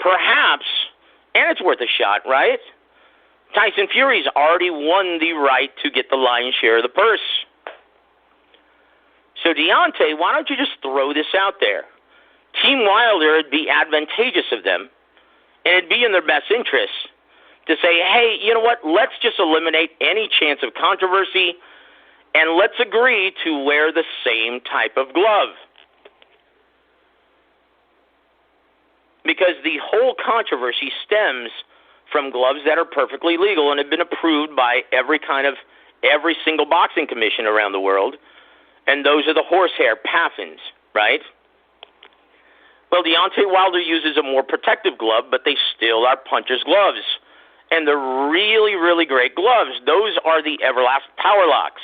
perhaps, and it's worth a shot, right? Tyson Fury's already won the right to get the lion's share of the purse. So, Deontay, why don't you just throw this out there? Team Wilder, it'd be advantageous of them, and it'd be in their best interest to say, hey, you know what, let's just eliminate any chance of controversy, and let's agree to wear the same type of glove. Because the whole controversy stems from gloves that are perfectly legal and have been approved by every single boxing commission around the world, and those are the horsehair Paffens, right? Well, Deontay Wilder uses a more protective glove, but they still are puncher's gloves. And they're really, really great gloves. Those are the Everlast Powerlocks.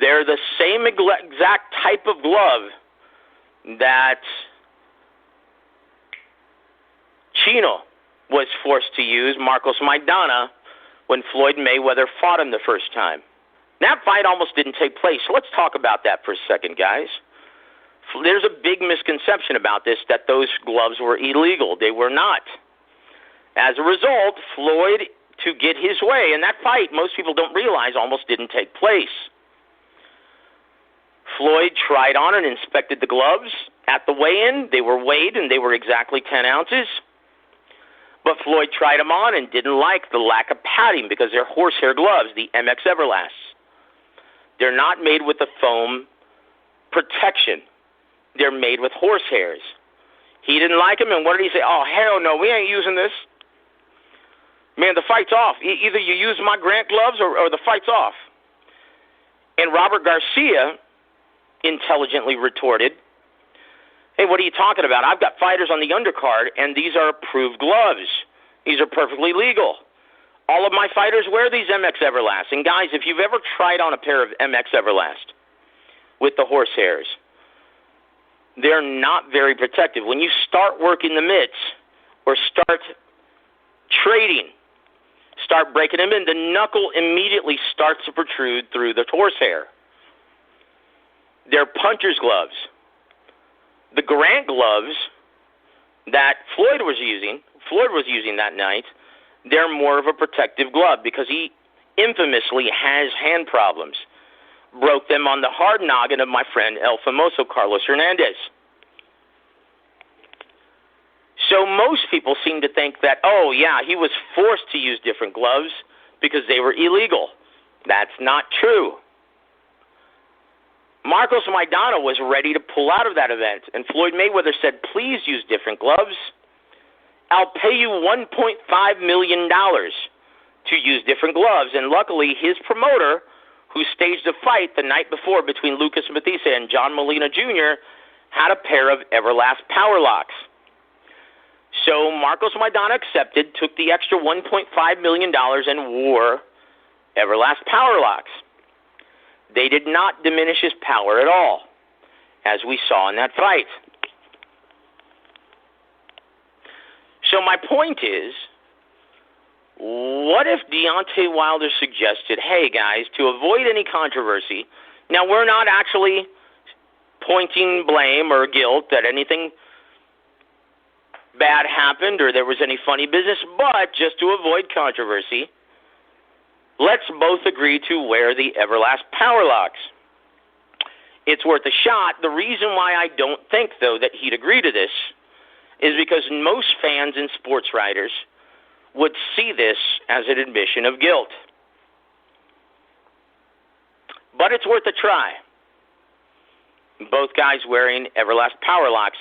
They're the same exact type of glove that Chino was forced to use, Marcos Maidana, when Floyd Mayweather fought him the first time. That fight almost didn't take place. So let's talk about that for a second, guys. There's a big misconception about this, that those gloves were illegal. They were not. As a result, Floyd, to get his way, and that fight, most people don't realize, almost didn't take place. Floyd tried on and inspected the gloves at the weigh-in. They were weighed, and they were exactly 10 ounces. But Floyd tried them on and didn't like the lack of padding because they're horsehair gloves, the MX Everlasts. They're not made with the foam protection. They're made with horsehairs. He didn't like them, and what did he say? Oh, hell no, we ain't using this. Man, the fight's off. Either you use my Grant gloves or the fight's off. And Robert Garcia intelligently retorted, hey, what are you talking about? I've got fighters on the undercard, and these are approved gloves. These are perfectly legal. All of my fighters wear these MX Everlast. And, guys, if you've ever tried on a pair of MX Everlast with the horsehairs, they're not very protective. When you start working the mitts or start trading, start breaking them in, the knuckle immediately starts to protrude through the horsehair. They're puncher's gloves. The Grant gloves that Floyd was using that night, they're more of a protective glove because he infamously has hand problems. Broke them on the hard noggin of my friend El Famoso Carlos Hernandez. So most people seem to think that, oh, yeah, he was forced to use different gloves because they were illegal. That's not true. Marcos Maidana was ready to pull out of that event, and Floyd Mayweather said, please use different gloves. I'll pay you $1.5 million to use different gloves. And luckily, his promoter, who staged a fight the night before between Lucas Matissa and John Molina Jr., had a pair of Everlast Powerlocks. So Marcos Maidana accepted, took the extra $1.5 million, and wore Everlast Powerlocks. They did not diminish his power at all, as we saw in that fight. So my point is, what if Deontay Wilder suggested, hey, guys, to avoid any controversy, now we're not actually pointing blame or guilt that anything bad happened or there was any funny business, but just to avoid controversy, let's both agree to wear the Everlast Powerlocks. It's worth a shot. The reason why I don't think, though, that he'd agree to this is because most fans and sports writers would see this as an admission of guilt. But it's worth a try. Both guys wearing Everlast Powerlocks.